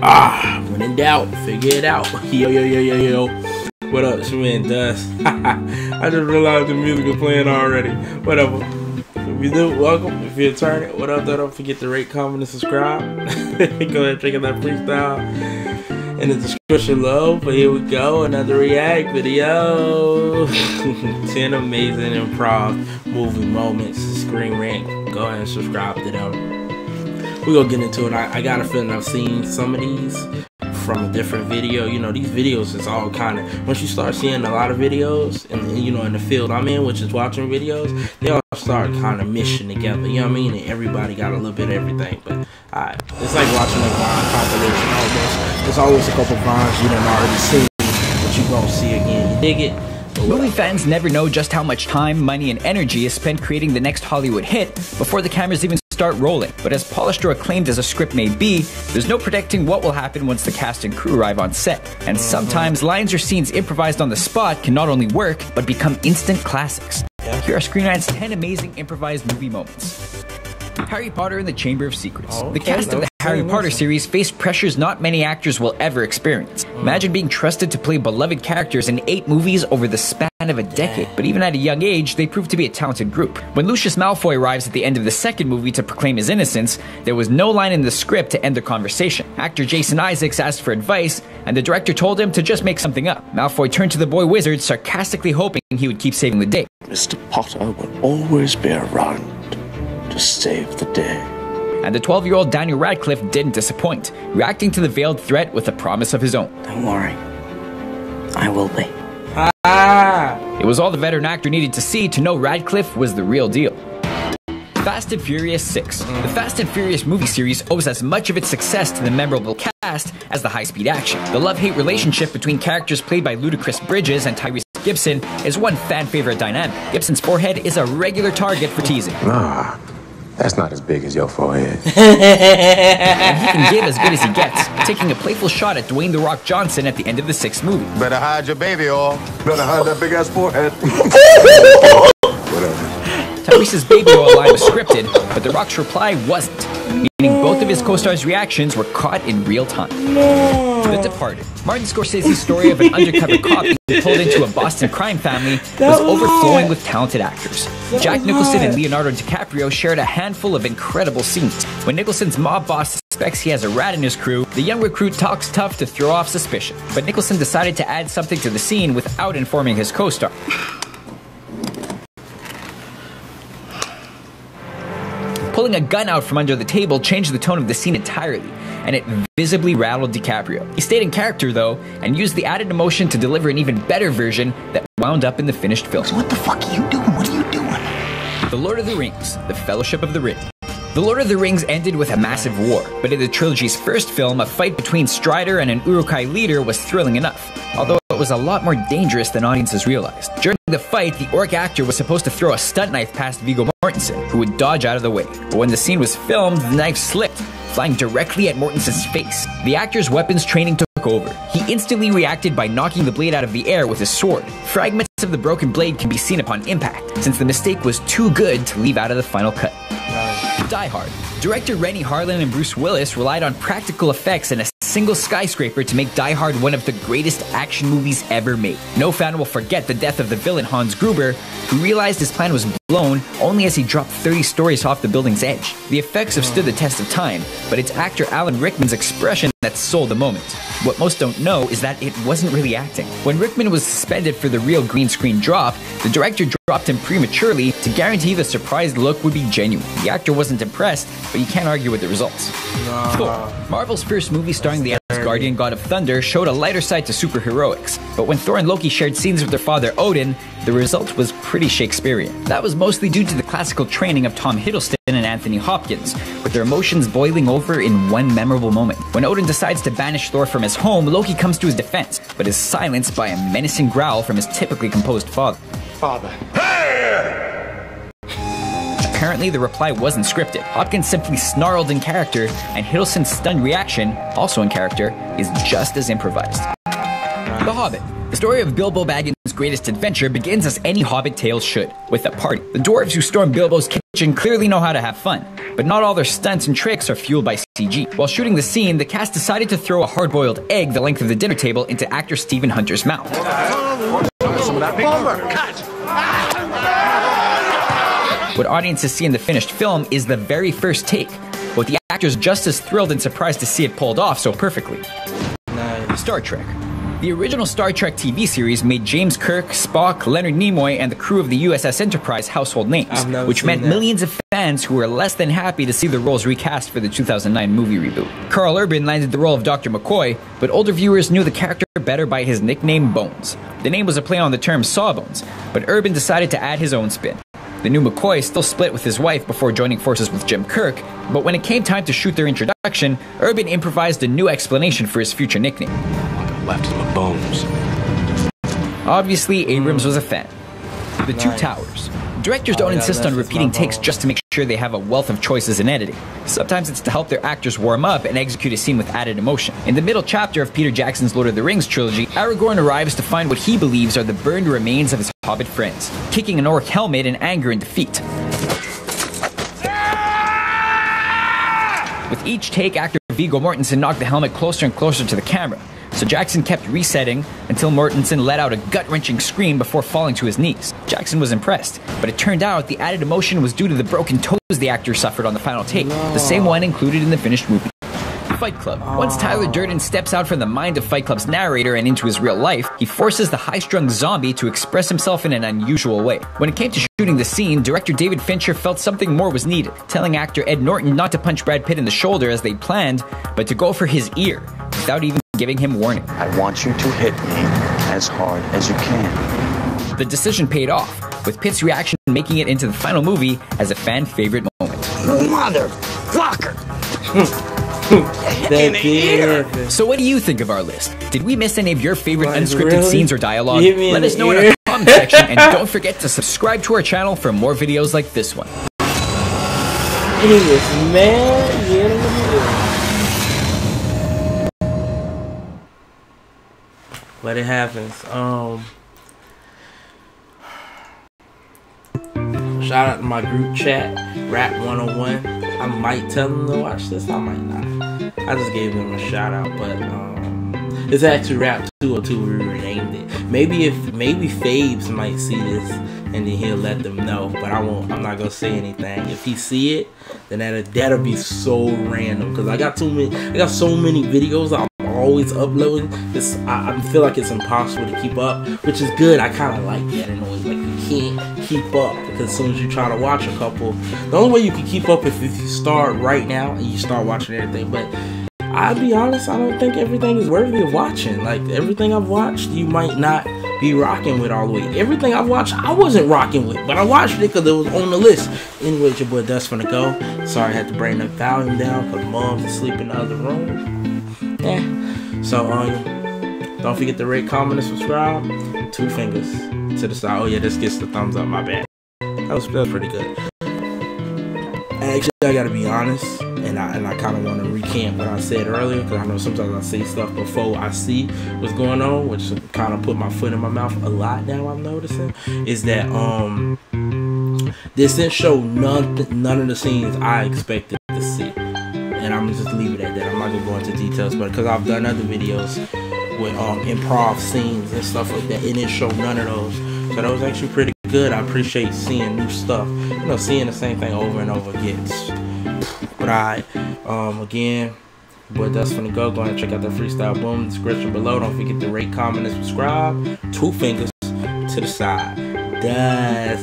When in doubt, figure it out. Yo. What up, it's your man Dust. I just realized the music is playing already. Whatever. If you do, welcome. If you're turning, what up, though? Don't forget to rate, comment, and subscribe. Go ahead and check out that freestyle in the description below. But here we go, another react video. 10 amazing improv movie moments, Screen Rant. Go ahead and subscribe to them. We're gonna get into it. I got a feeling I've seen some of these from a different video. You know, these videos is all kind of, once you start seeing a lot of videos, and you know, in the field I'm in, which is watching videos, they all start kind of meshing together, you know what I mean? And everybody got a little bit of everything. But it's like watching a Vine compilation almost. There's always a couple Vines you done already seen, but you gonna see again. You dig it? Movie fans never know just how much time, money, and energy is spent creating the next Hollywood hit before the cameras even start rolling. But as polished or acclaimed as a script may be, there's no predicting what will happen once the cast and crew arrive on set. And sometimes lines or scenes improvised on the spot can not only work, but become instant classics. Here are Screen Rant's 10 amazing improvised movie moments. Harry Potter and the Chamber of Secrets. The cast of the Harry Potter series faced pressures not many actors will ever experience. Imagine being trusted to play beloved characters in 8 movies over the span of a decade. But even at a young age, they proved to be a talented group. When Lucius Malfoy arrives at the end of the second movie to proclaim his innocence, there was no line in the script to end the conversation. Actor Jason Isaacs asked for advice, and the director told him to just make something up. Malfoy turned to the boy wizard, sarcastically hoping he would keep saving the day. Mr. Potter will always be around to save the day. And the 12-year-old Daniel Radcliffe didn't disappoint, reacting to the veiled threat with a promise of his own. Don't worry, I will be. It was all the veteran actor needed to see to know Radcliffe was the real deal. Fast and Furious 6. The Fast and Furious movie series owes as much of its success to the memorable cast as the high-speed action. The love-hate relationship between characters played by Ludacris Bridges and Tyrese Gibson is one fan-favorite dynamic. Gibson's forehead is a regular target for teasing. That's not as big as your forehead. And he can give as good as he gets, taking a playful shot at Dwayne "The Rock" Johnson at the end of the 6th movie. Better hide your baby oil. Better hide that big-ass forehead. Whatever. Tyrese's baby oil line was scripted, but The Rock's reply wasn't, meaning both of his co-stars' reactions were caught in real time. The Departed. Martin Scorsese's story of an undercover cop being pulled into a Boston crime family was overflowing with talented actors. Jack Nicholson and Leonardo DiCaprio shared a handful of incredible scenes. When Nicholson's mob boss suspects he has a rat in his crew, the young recruit talks tough to throw off suspicion. But Nicholson decided to add something to the scene without informing his co-star. Pulling a gun out from under the table changed the tone of the scene entirely, and it visibly rattled DiCaprio. He stayed in character, though, and used the added emotion to deliver an even better version that wound up in the finished film. So what the fuck are you doing? What are you doing? The Lord of the Rings, The Fellowship of the Ring. The Lord of the Rings ended with a massive war, but in the trilogy's first film, a fight between Strider and an Uruk-hai leader was thrilling enough, although it was a lot more dangerous than audiences realized. During the fight, the orc actor was supposed to throw a stunt knife past Viggo Mortensen, who would dodge out of the way. But when the scene was filmed, the knife slipped, flying directly at Mortensen's face. The actor's weapons training took over. He instantly reacted by knocking the blade out of the air with his sword. Fragments of the broken blade can be seen upon impact, since the mistake was too good to leave out of the final cut. Die Hard. Director Renny Harlin and Bruce Willis relied on practical effects and a single skyscraper to make Die Hard one of the greatest action movies ever made. No fan will forget the death of the villain Hans Gruber, who realized his plan was blown only as he dropped 30 stories off the building's edge. The effects have stood the test of time, but it's actor Alan Rickman's expression that sold the moment. What most don't know is that it wasn't really acting. When Rickman was suspended for the real green screen drop, the director dropped him prematurely to guarantee the surprised look would be genuine. The actor wasn't impressed, but you can't argue with the results. Thor. Marvel's first movie starring the Asgardian god of thunder showed a lighter side to superheroics, but when Thor and Loki shared scenes with their father Odin, the result was pretty Shakespearean. That was mostly due to the classical training of Tom Hiddleston and Anthony Hopkins, with their emotions boiling over in one memorable moment. When Odin decides to banish Thor from his home, Loki comes to his defense, but is silenced by a menacing growl from his typically composed father. Apparently, the reply wasn't scripted. Hopkins simply snarled in character, and Hiddleston's stunned reaction, also in character, is just as improvised. The Hobbit. The story of Bilbo Baggins' greatest adventure begins as any Hobbit tale should, with a party. The dwarves who storm Bilbo's kitchen clearly know how to have fun. But not all their stunts and tricks are fueled by CG. While shooting the scene, the cast decided to throw a hard-boiled egg the length of the dinner table into actor Stephen Hunter's mouth. What audiences see in the finished film is the very first take, with the actors just as thrilled and surprised to see it pulled off so perfectly. Nice. Star Trek. The original Star Trek TV series made James Kirk, Spock, Leonard Nimoy, and the crew of the USS Enterprise household names, which meant millions of fans who were less than happy to see the roles recast for the 2009 movie reboot. Carl Urban landed the role of Dr. McCoy, but older viewers knew the character better by his nickname Bones. The name was a play on the term Sawbones, but Urban decided to add his own spin. The new McCoy still split with his wife before joining forces with Jim Kirk, but when it came time to shoot their introduction, Urban improvised a new explanation for his future nickname. Left him with bones. Obviously, Abrams was a fan. The Two Towers. Directors don't insist on repeating takes just to make sure they have a wealth of choices in editing. Sometimes it's to help their actors warm up and execute a scene with added emotion. In the middle chapter of Peter Jackson's Lord of the Rings trilogy, Aragorn arrives to find what he believes are the burned remains of his hobbit friends, kicking an orc helmet in anger and defeat. With each take, actor Viggo Mortensen knocked the helmet closer and closer to the camera, so Jackson kept resetting until Mortensen let out a gut-wrenching scream before falling to his knees. Jackson was impressed, but it turned out the added emotion was due to the broken toes the actor suffered on the final take, the same one included in the finished movie. Fight Club. Once Tyler Durden steps out from the mind of Fight Club's narrator and into his real life, he forces the high-strung zombie to express himself in an unusual way. When it came to shooting the scene, director David Fincher felt something more was needed, telling actor Ed Norton not to punch Brad Pitt in the shoulder as they planned, but to go for his ear, without even giving him warning. I want you to hit me as hard as you can. The decision paid off, with Pitt's reaction making it into the final movie as a fan-favorite moment. Motherfucker! So what do you think of our list? Did we miss any of your favorite unscripted scenes or dialogue? Let us know in the comment section, and don't forget to subscribe to our channel for more videos like this one. But it happens. Shout out to my group chat, Rap 101. I might tell them to watch this, I might not. I just gave them a shout out, but it's actually Rap 202. We renamed it. Maybe Fabes might see this and then he'll let them know, but I won't. I'm not gonna say anything. If he see it, then that'll be so random because I got so many videos I'm always uploading. I feel like it's impossible to keep up, which is good. I kind of like that in a way. Like you can't keep up because as soon as you try to watch a couple, the only way you can keep up is if you start right now and you start watching everything. But I'll be honest, I don't think everything is worthy of watching. Like everything I've watched, you might not be rocking with all the way. Everything I've watched, I wasn't rocking with, but I watched it because it was on the list. Anyway, it's your boy Dust finna go. Sorry I had to bring the volume down because mom's asleep in the other room. Yeah. So don't forget to rate, comment, and subscribe. 2 fingers to the side. Oh yeah, this gets the thumbs up. My bad. That was pretty good. Actually, I gotta be honest, and I kind of want to recant what I said earlier because I know sometimes I say stuff before I see what's going on, which kind of put my foot in my mouth a lot now. I'm noticing is that this didn't show none of the scenes I expected to see, and I'm gonna just leave it at that. I'm not gonna go into details, but because I've done other videos with improv scenes and stuff like that, it didn't show none of those. So that was actually pretty good. I appreciate seeing new stuff. You know, seeing the same thing over and over gets. But again, boy, that's finna go. Go ahead and check out the Freestyle Boom description below. Don't forget to rate, comment, and subscribe. 2 fingers to the side. That's